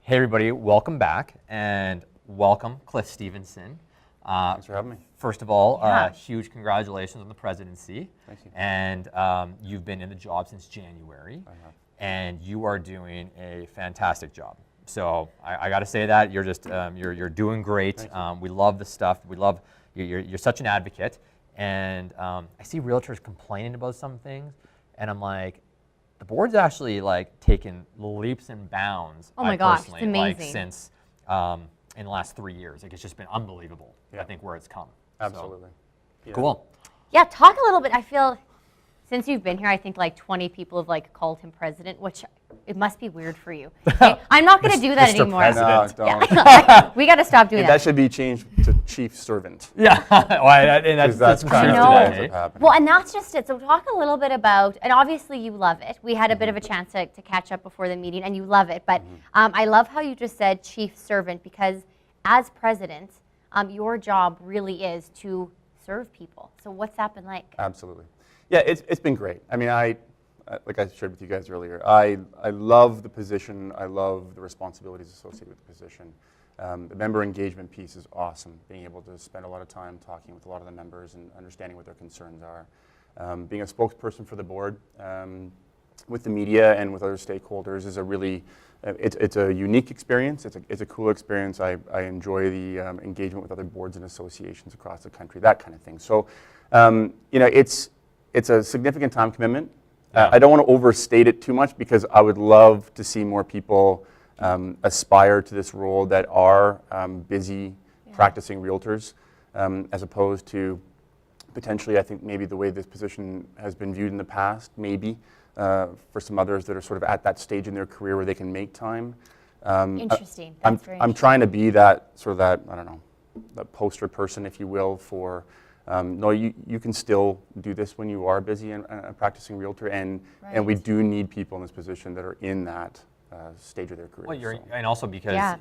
Hey everybody, welcome back, and welcome Cliff Stevenson. Thanks for having me. First of all, huge congratulations on the presidency. Thank you. And you've been in the job since January, and you are doing a fantastic job. So I got to say that you're just you're doing great. We love the stuff. We love you're such an advocate, and I see realtors complaining about some things, and I'm like, the board's actually like taken leaps and bounds. Oh my gosh, it's amazing. Like since in the last 3 years, like it's just been unbelievable. Yeah. I think where it's come. Absolutely. So, yeah. Cool. Yeah, talk a little bit. I feel since you've been here, I think like 20 people have like called him president, which it must be weird for you. Okay? I'm not going to do that Mr. anymore. President. No, Yeah, don't. we got to stop doing That that. should be changed to chief servant. Yeah, and that's kind of know. what ends up happening. Well, and that's just it. So talk a little bit about, and obviously you love it. We had a bit of a chance to catch up before the meeting, and you love it. But I love how you just said chief servant, because as president, your job really is to serve people. So what's that been like? Absolutely. Yeah, it's been great. I mean, like I shared with you guys earlier, I love the position. I love the responsibilities associated with the position. The member engagement piece is awesome, being able to spend a lot of time talking with a lot of the members and understanding what their concerns are. Being a spokesperson for the board with the media and with other stakeholders is a really, it's a unique experience. It's a cool experience. I enjoy the engagement with other boards and associations across the country, that kind of thing. So, you know, it's a significant time commitment. I don't want to overstate it too much, because I would love to see more people aspire to this role that are busy practicing realtors, as opposed to potentially, I think maybe the way this position has been viewed in the past, maybe for some others that are sort of at that stage in their career where they can make time. Interesting. I'm trying to be that sort of that, I don't know, that poster person, if you will, for no, you can still do this when you are busy and a practicing realtor, and we do need people in this position that are in that stage of their career. Well, and also because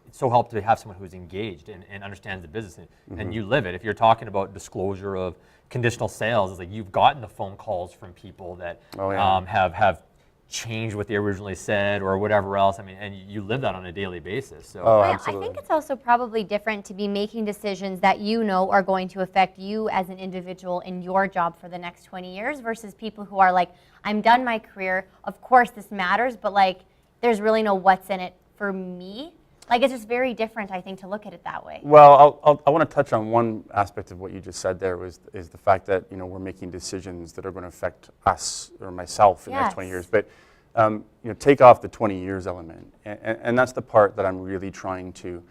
it's so helpful to have someone who's engaged and understands the business, and you live it. If you're talking about disclosure of conditional sales, it's like you've gotten the phone calls from people that have changed what they originally said or whatever else. I mean, and you live that on a daily basis. So I think it's also probably different to be making decisions that you know are going to affect you as an individual in your job for the next 20 years versus people who are like, I'm done my career. Of course this matters, but like there's really no what's in it for me. Like it's just very different, I think, to look at it that way. Well, I want to touch on one aspect of what you just said there is the fact that, you know, we're making decisions that are going to affect us or myself in the next 20 years. But you know, take off the 20 years element, and that's the part that I'm really trying to,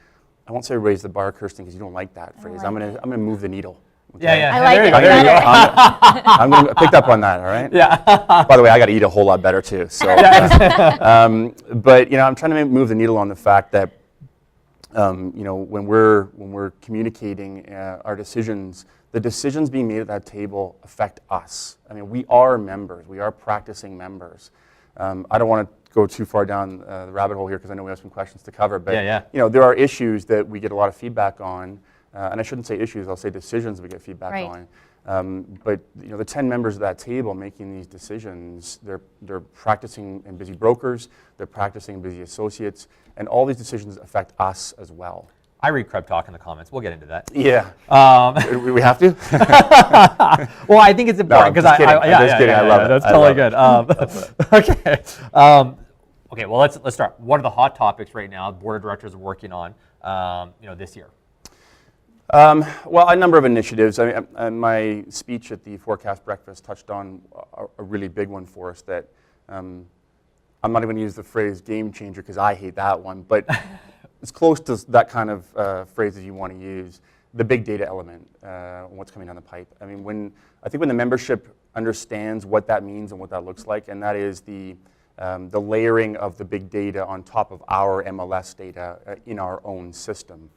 I won't say raise the bar, Kirsten, because you don't like that phrase. I'm gonna move the needle. Okay? Yeah. I like it. There you go. I'm going to pick up on that, all right? Yeah. By the way, I got to eat a whole lot better too. So, but you know, I'm trying to move the needle on the fact that you know, when we're communicating our decisions, the decisions being made at that table affect us. I mean, we are members. We are practicing members. I don't want to go too far down the rabbit hole here, because I know we have some questions to cover. But you know, there are issues that we get a lot of feedback on. And I shouldn't say issues, I'll say decisions we get feedback on. But you know, the 10 members of that table making these decisions, they're practicing and busy brokers, they're practicing busy associates, and all these decisions affect us as well. I read CREB talk in the comments. We'll get into that. Yeah. We have to? Well, I think it's important because I'm just kidding. I love it. That's totally good. Okay. Okay. Well, let's start. What are the hot topics right now? The board of directors are working on, you know, this year. Well, a number of initiatives. I mean, my speech at the Forecast Breakfast touched on a really big one for us that I'm not even going to use the phrase game changer, because I hate that one, but it's close to that kind of phrase that you want to use. The big data element, what's coming down the pipe. I mean, I think when the membership understands what that means and what that looks like, and that is the layering of the big data on top of our MLS data in our own system.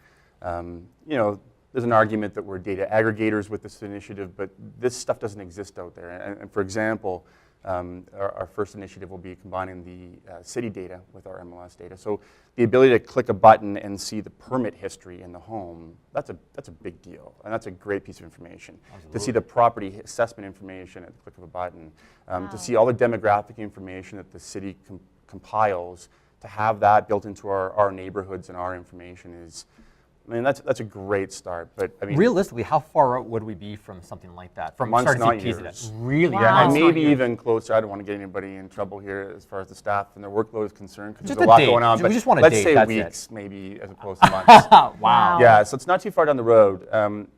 You know, there's an argument that we're data aggregators with this initiative, but this stuff doesn't exist out there. And for example, our first initiative will be combining the city data with our MLS data. So the ability to click a button and see the permit history in the home, that's a big deal. And that's a great piece of information. Absolutely. To see the property assessment information at the click of a button, to see all the demographic information that the city compiles to have that built into our neighborhoods and our information is, I mean, that's a great start. But I mean, realistically, how far out would we be from something like that? From months, starting to not see piece of years. that? Really? Wow. yeah, and Months, not maybe years. even closer. I don't want to get anybody in trouble here as far as the staff and their workload is concerned, because Just there's a a lot date. going on. We But just want a let's date, say that's weeks, maybe, as opposed to months. Wow. Yeah, so it's not too far down the road.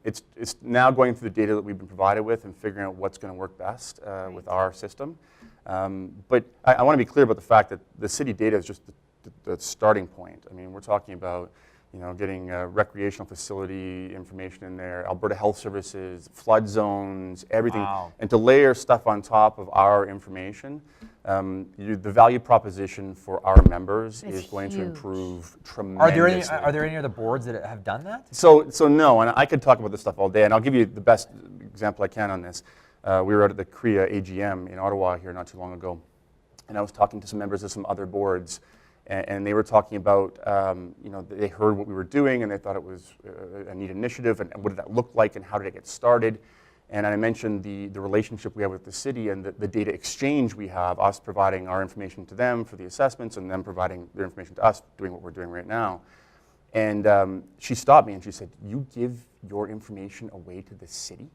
It's now going through the data that we've been provided with and figuring out what's going to work best with our system. But I want to be clear about the fact that the city data is just the starting point. I mean, we're talking about getting recreational facility information in there, Alberta Health Services, flood zones, everything. Wow. And to layer stuff on top of our information, the value proposition for our members It's is going to huge. improve Are tremendously. there any other boards that have done that? So no, and I could talk about this stuff all day, and I'll give you the best example I can on this. We were out at the CREB AGM in Ottawa here not too long ago, and I was talking to some members of some other boards, and they were talking about, they heard what we were doing, and they thought it was a neat initiative, and what did that look like, and how did it get started? And I mentioned the relationship we have with the city and the data exchange we have, us providing our information to them for the assessments, and them providing their information to us, doing what we're doing right now. And she stopped me and she said, "You give your information away to the city?"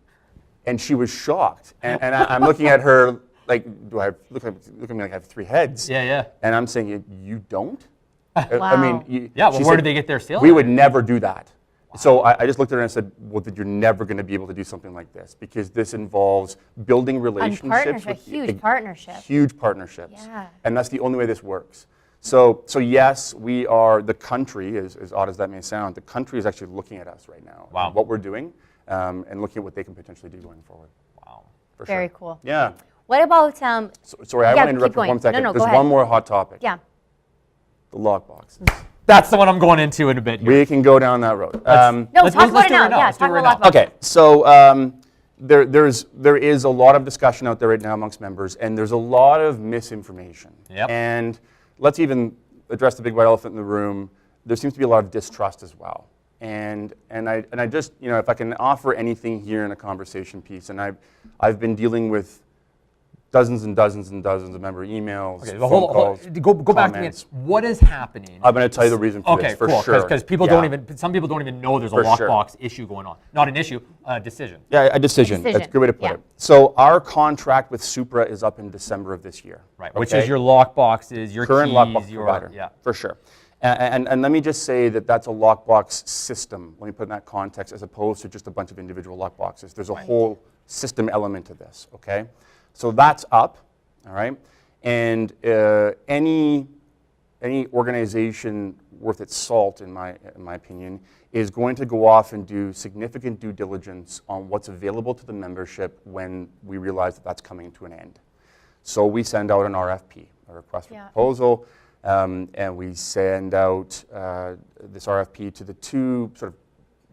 And she was shocked. And I'm looking at her like, look at me like I have three heads? Yeah, yeah. And I'm saying, you don't? Wow. I mean, Yeah, well, she where said, did they get their sales? we would never do that. So I just looked at her and said, well, that you're never going to be able to do something like this, because this involves building And relationships. partnership, huge partnership. Huge partnerships. Yeah. And that's the only way this works. So yes, we are, the country, as odd as that may sound, the country is actually looking at us right now. Wow. And what we're doing, and looking at what they can potentially do going forward. Wow. For Very sure. cool. Yeah. What about, Sorry, I Yeah, want to keep interrupt for going. 1 second. No, go There's ahead. one more hot topic. yeah, The Lockboxes. That's the one I'm going into in a bit here. We can go down that road. no, Let's talk about it do it now. right now. Yeah, Let's do talk it right about now. Lockbox. Okay, so there is a lot of discussion out there right now amongst members, and there's a lot of misinformation. Yep. And let's even address the big white elephant in the room. There seems to be a lot of distrust as well. And I just, if I can offer anything here in a conversation piece, and I've been dealing with dozens and dozens and dozens of member emails, Okay, phone well, hold calls, on. Go back to me. comments. What is happening? I'm going to tell you the reason for this, for cool. sure. Because people Yeah. some people don't even know there's a For sure. lockbox issue going on. Not an issue, a decision. Yeah, a decision. That's a decision, good way to put yeah. it. So our contract with Supra is up in December of this year. Right, which okay? is your lockboxes, your current keys, lockbox your provider. yeah. For sure. And let me just say that that's a lockbox system. Let me put in that context, as opposed to just a bunch of individual lockboxes. There's a whole system element to this, okay? So that's up, all right? And any organization worth its salt, in my opinion, is going to go off and do significant due diligence on what's available to the membership when we realize that that's coming to an end. So we send out an RFP, a request for Yeah. proposal, and we send out this RFP to the two sort of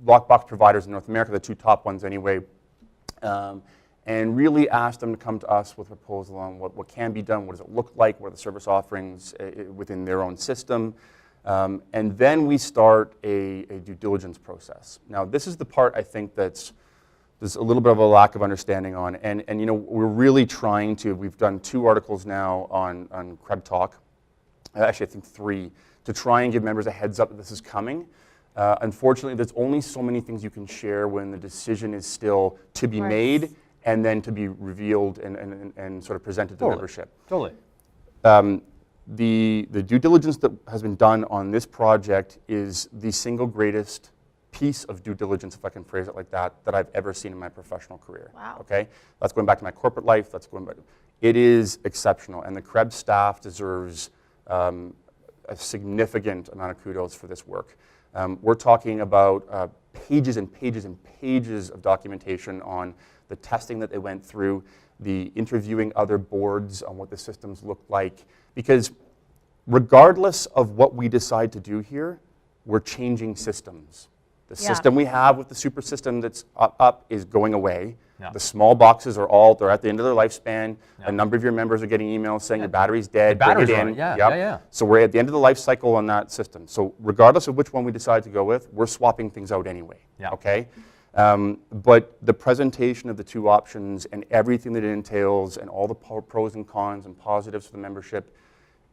lockbox providers in North America, the two top ones anyway, and really ask them to come to us with a proposal on what can be done, what does it look like, what are the service offerings within their own system, and then we start a due diligence process. Now, this is the part I think there's a little bit of a lack of understanding on, and we're really trying to, we've done 2 articles now on CREB Talk, actually I think 3, to try and give members a heads up that this is coming. Unfortunately, there's only so many things you can share when the decision is still to be Right. made and then to be revealed and sort of presented to membership. Totally. The due diligence that has been done on this project is the single greatest piece of due diligence, if I can phrase it like that I've ever seen in my professional career. Wow. Okay? That's going back to my corporate life. That's going back. It is exceptional, and the CREB staff deserves a significant amount of kudos for this work. We're talking about pages and pages and pages of documentation on the testing that they went through, the interviewing other boards on what the systems look like, because regardless of what we decide to do here, we're changing systems. The Yeah. system we have with the super system that's up is going away. Yeah. The small boxes they're at the end of their lifespan. A number of your members are getting emails saying your battery's dead, The bring batteries it are on in. it, yeah, Yep. yeah. So we're at the end of the life cycle on that system. So regardless of which one we decide to go with, we're swapping things out anyway, Yeah. okay? But the presentation of the 2 options and everything that it entails and all the pros and cons and positives for the membership,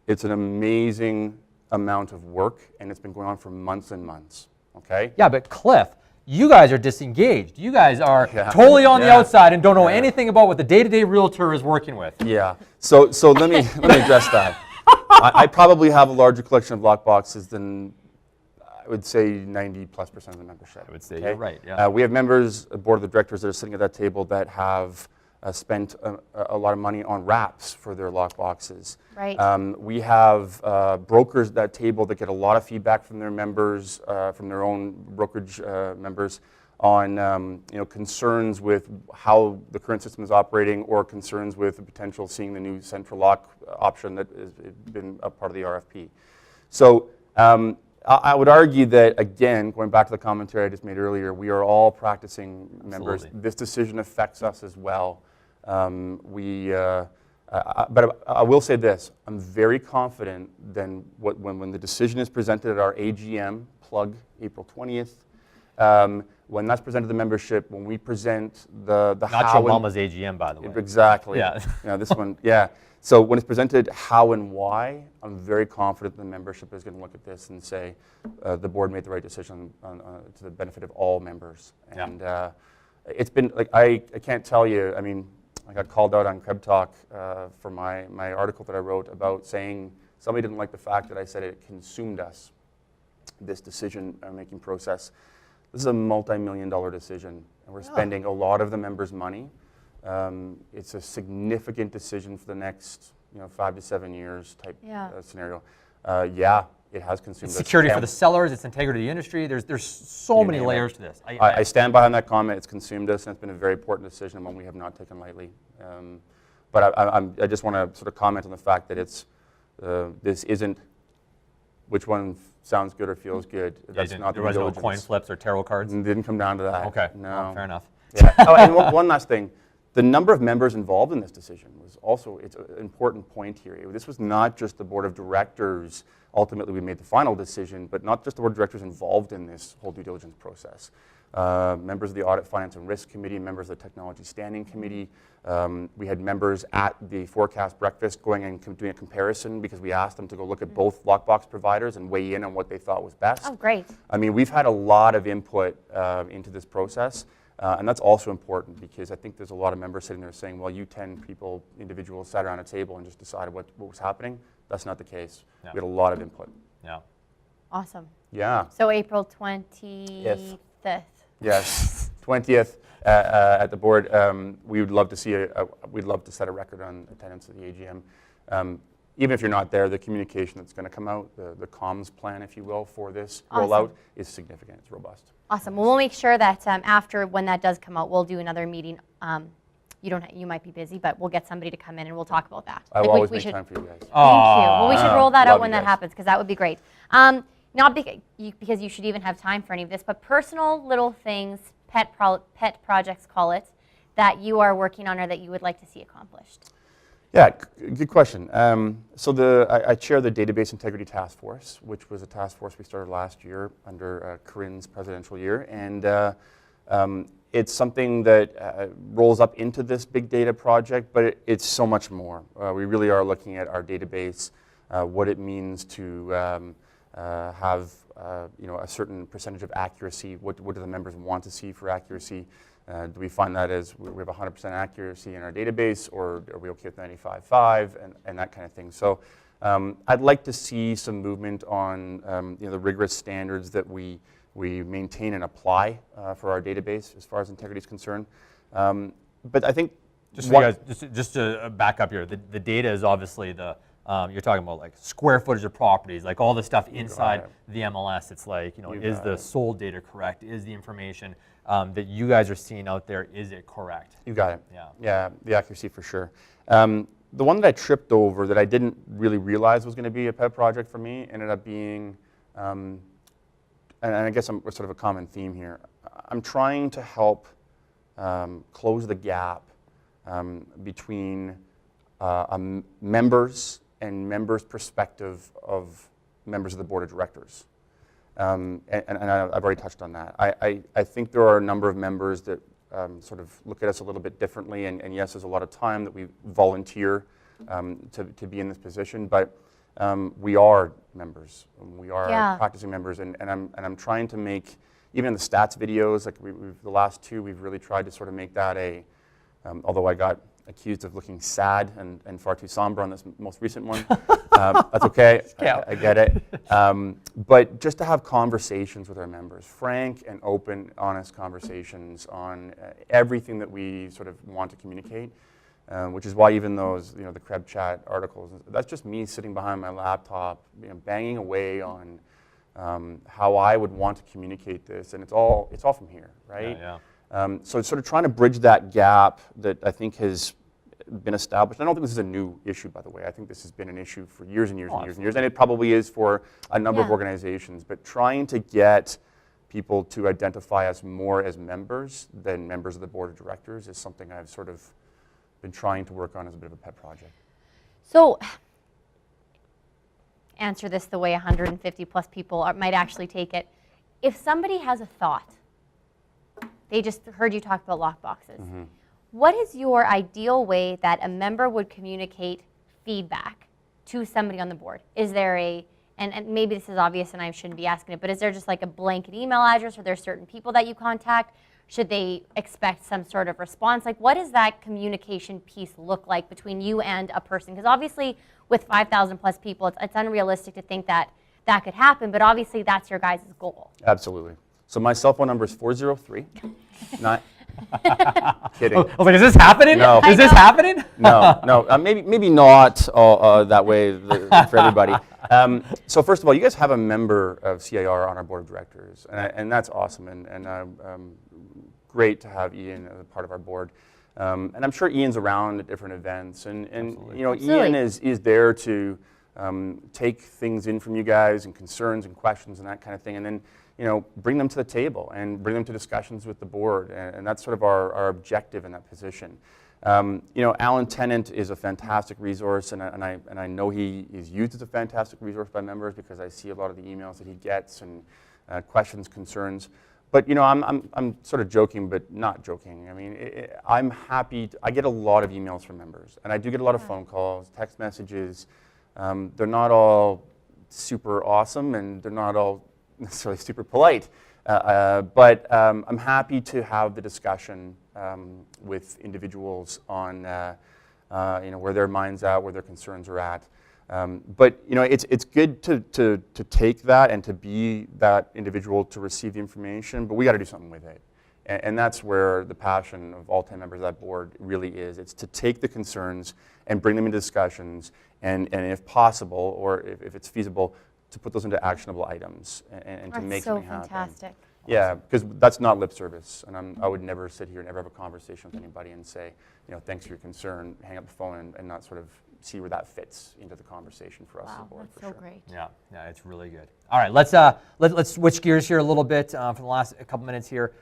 it's an amazing amount of work, and it's been going on for months and months, okay? Yeah, but Cliff, you guys are disengaged. You guys are Yeah. totally on the Yeah. outside and don't know anything about what the day-to-day realtor is working with. Yeah. So let me address that. I probably have a larger collection of lockboxes than I would say 90+% of the membership. I would say you're right, yeah. We have members, a board of the directors that are sitting at that table that have spent a lot of money on wraps for their lockboxes. Right. We have brokers at that table that get a lot of feedback from their members, from their own brokerage members, on concerns with how the current system is operating, or concerns with the potential of seeing the new central lock option that has been a part of the RFP. So I would argue that, again, going back to the commentary I just made earlier, we are all practicing members. Absolutely. This decision affects us as well. But I will say this, I'm very confident then when the decision is presented at our AGM, plug April 20th, when that's presented to the membership, when we present the Not how your and- mama's AGM, by the way. Exactly. Yeah. This one, yeah. So when it's presented how and why, I'm very confident the membership is going to look at this and say the board made the right decision to the benefit of all members. Yeah. And it's been, like, I can't tell you, I mean, I got called out on CREB Talk for my article that I wrote about saying somebody didn't like the fact that I said it consumed us, this decision-making process. This is a multi-million-dollar decision, and we're spending a lot of the members' money. It's a significant decision for the next 5 to 7 years type scenario. It has consumed It's us. security for And the sellers, it's integrity of the industry. There's so many name it. layers to this. I stand behind that comment. It's consumed us, and it's been a very important decision, and one we have not taken lightly. But I just want to sort of comment on the fact that this isn't which one sounds good or feels good. That's not the there was no diligence. coin flips or tarot cards? It didn't come down to that. Okay, No. well, fair enough. Yeah. Oh, and one last thing. The number of members involved in this decision was also, it's an important point here. This was not just the board of directors. Ultimately, we made the final decision, but not just the board of directors involved in this whole due diligence process. Members of the Audit, Finance, and Risk Committee, members of the Technology Standing Committee. We had members at the forecast breakfast going and doing a comparison because we asked them to go look at both lockbox providers and weigh in on what they thought was best. Oh, great. I mean, we've had a lot of input into this process. And that's also important because I think there's a lot of members sitting there saying, well, you 10 people, individuals, sat around a table and just decided what was happening. That's not the case. Yeah. We had a lot of input. Yeah. Awesome. Yeah. So April 25th. Yes. 20th at the board. We would love to see we'd love to set a record on attendance at the AGM. Even if you're not there, the communication that's going to come out, the comms plan, if you will, for this rollout is significant. It's robust. Awesome. Well, we'll make sure that after, when that does come out, we'll do another meeting. You might be busy, but we'll get somebody to come in and we'll talk about that. I will always make time for you guys. Thank you. Well, we should roll that Love out when you that guys. happens, because that would be great. Not because you should even have time for any of this, but personal little things, pet projects, call it, that you are working on or that you would like to see accomplished. Yeah, good question. So I chair the Database Integrity Task Force, which was a task force we started last year under Corinne's presidential year. And it's something that rolls up into this big data project, but it's so much more. We really are looking at our database, what it means to have a certain percentage of accuracy. What do the members want to see for accuracy? Do we find that as we have 100% accuracy in our database, or are we okay with 95.5 and that kind of thing? So I'd like to see some movement on the rigorous standards that we maintain and apply for our database as far as integrity is concerned. But I think Just for you guys, just to back up here, the data is obviously you're talking about like square footage of properties, like all the stuff inside the MLS. It's like, is the sold data correct? Is the information that you guys are seeing out there, is it correct? You got it. Yeah. Yeah, the accuracy for sure. The one that I tripped over that I didn't really realize was going to be a pet project for me ended up being, and I guess I'm sort of a common theme here. I'm trying to help close the gap between members and members' perspective of members of the board of directors. And I've already touched on that. I think there are a number of members that sort of look at us a little bit differently, and yes, there's a lot of time that we volunteer to be in this position, but we are members. We are Yeah. practicing members, and I'm trying to make, even in the stats videos, like the last two, we've really tried to sort of make that a, although I got accused of looking sad and far too somber on this most recent one. That's okay, I get it. But just to have conversations with our members, frank and open, honest conversations on everything that we sort of want to communicate, which is why even those, the CREB chat articles, that's just me sitting behind my laptop, banging away on how I would want to communicate this, and it's all from here, right? So it's sort of trying to bridge that gap that I think has been established. I don't think this is a new issue, by the way. I think this has been an issue for years and years and years and years, and it probably is for a number of organizations. But trying to get people to identify us more as members than members of the board of directors is something I've sort of been trying to work on as a bit of a pet project. So, answer this the way 150 plus people might actually take it. If somebody has a thought, they just heard you talk about lockboxes. What is your ideal way that a member would communicate feedback to somebody on the board? Is there and maybe this is obvious and I shouldn't be asking it, but is there just like a blanket email address? Are there certain people that you contact? Should they expect some sort of response? Like, what does that communication piece look like between you and a person? Because obviously with 5,000 plus people, it's unrealistic to think that that could happen, but obviously that's your guys' goal. Absolutely. So my cell phone number is 403. Not kidding. I was like, is this happening? No. Is this happening? No. Maybe not that way for everybody. So first of all, you guys have a member of CIR on our board of directors, and that's awesome, and great to have Ian as a part of our board. And I'm sure Ian's around at different events, and Ian is there to take things in from you guys and concerns and questions and that kind of thing, and then bring them to the table and bring them to discussions with the board, and that's sort of our objective in that position. Alan Tennant is a fantastic resource, and I know he is used as a fantastic resource by members because I see a lot of the emails that he gets and questions, concerns. But I'm sort of joking, but not joking. I mean, I'm happy. I get a lot of emails from members, and I do get a lot of phone calls, text messages. They're not all super awesome, and they're not all necessarily super polite, but I'm happy to have the discussion with individuals on where their mind's at, where their concerns are at. But it's good to take that and to be that individual to receive the information, but we got to do something with it. And that's where the passion of all 10 members of that board really is. It's to take the concerns and bring them into discussions, and if possible, or if it's feasible, to put those into actionable items and to make something happen. That's so fantastic. Yeah, because that's not lip service, and I would never sit here and ever have a conversation with anybody and say, thanks for your concern, hang up the phone, and not sort of see where that fits into the conversation for us as a board. That's so great. Yeah, it's really good. All right, let's switch gears here a little bit for the last couple minutes here.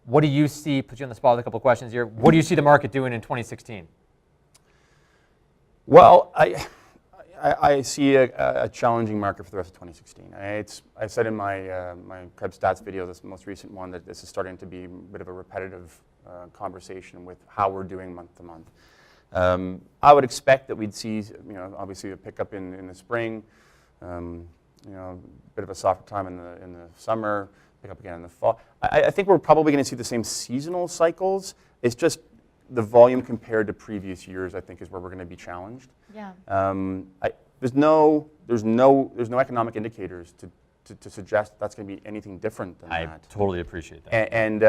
What do you see? Put you on the spot with a couple of questions here. What do you see the market doing in 2016? Well, I see a challenging market for the rest of 2016. I said in my my CREB stats video, this most recent one, that this is starting to be a bit of a repetitive conversation with how we're doing month to month. I would expect that we'd see, obviously a pickup in the spring, a bit of a softer time in the summer, pick up again in the fall. I think we're probably going to see the same seasonal cycles. It's just the volume compared to previous years, I think, is where we're going to be challenged. Yeah. There's no economic indicators to suggest that's going to be anything different than that. I totally appreciate that. And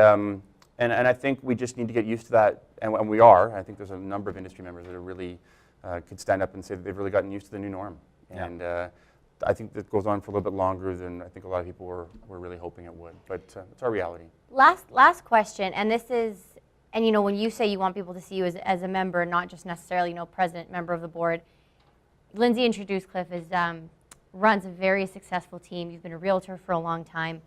I think we just need to get used to that, and we are. I think there's a number of industry members that are really could stand up and say that they've really gotten used to the new norm. Yeah. And I think that goes on for a little bit longer than I think a lot of people were really hoping it would. But it's our reality. Last question, and this is, and when you say you want people to see you as a member, not just necessarily president, member of the board. Lindsay introduced Cliff as runs a very successful team. You've been a realtor for a long time.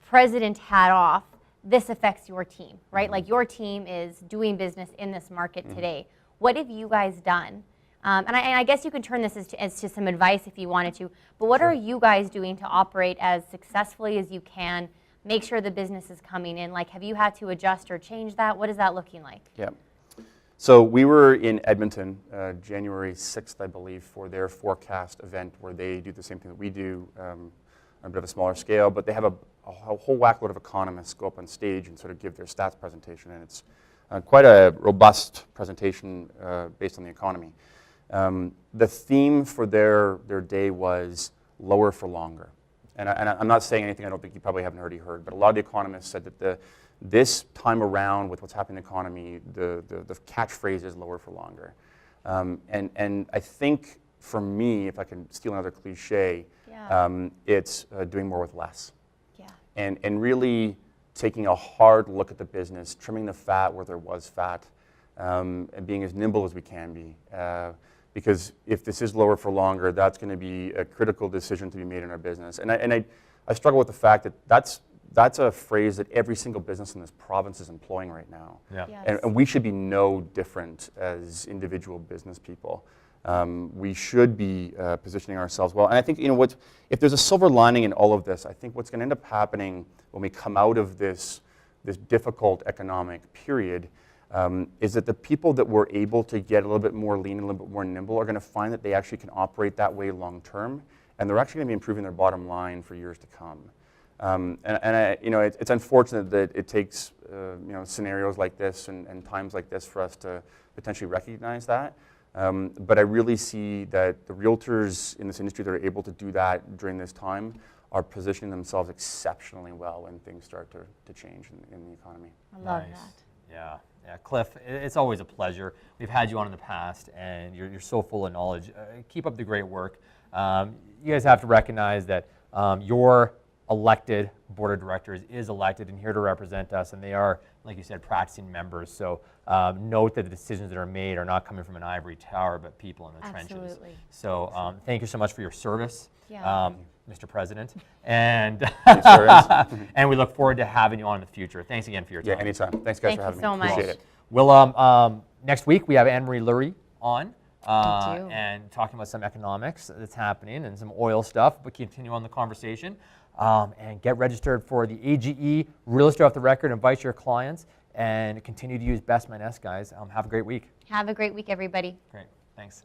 President hat off. This affects your team, right? Mm-hmm. Like your team is doing business in this market today. What have you guys done? And I guess you can turn this as to some advice if you wanted to, but what are you guys doing to operate as successfully as you can, make sure the business is coming in? Like, have you had to adjust or change that? What is that looking like? Yeah. So we were in Edmonton, January 6th, I believe, for their forecast event where they do the same thing that we do on a bit of a smaller scale, but they have a whole whackload of economists go up on stage and sort of give their stats presentation, and it's quite a robust presentation based on the economy. The theme for their day was lower for longer. And I'm not saying anything I don't think you probably haven't already heard, but a lot of the economists said that this time around with what's happening in the economy, the catchphrase is lower for longer. And I think for me, if I can steal another cliche, it's doing more with less. Yeah. And really taking a hard look at the business, trimming the fat where there was fat, and being as nimble as we can be. Because if this is lower for longer, that's going to be a critical decision to be made in our business. And I struggle with the fact that that's a phrase that every single business in this province is employing right now. Yeah. Yes. And we should be no different as individual business people. We should be positioning ourselves well. And I think, if there's a silver lining in all of this, I think what's going to end up happening when we come out of this difficult economic period is that the people that were able to get a little bit more lean and a little bit more nimble are going to find that they actually can operate that way long term, and they're actually going to be improving their bottom line for years to come. It's unfortunate that it takes scenarios like this and times like this for us to potentially recognize that. But I really see that the realtors in this industry that are able to do that during this time are positioning themselves exceptionally well when things start to change in the economy. I love Nice. that. Yeah, Cliff, it's always a pleasure. We've had you on in the past, and you're so full of knowledge. Keep up the great work. You guys have to recognize that your elected board of directors is elected and here to represent us, and they are, like you said, practicing members. So note that the decisions that are made are not coming from an ivory tower, but people in the trenches. Absolutely. So thank you so much for your service. Yeah. Mr. President, and Thanks, and we look forward to having you on in the future. Thanks again for your time. Yeah, anytime. Thanks, guys, Thank for you having so me. much. Appreciate it. We'll next week we have Anne-Marie Lurie on We do. and talking about some economics that's happening and some oil stuff, but continue on the conversation and get registered for the AGE Real Estate Off the Record. Invite your clients and continue to use Best Man S, guys. Have a great week. Have a great week, everybody. Great. Thanks.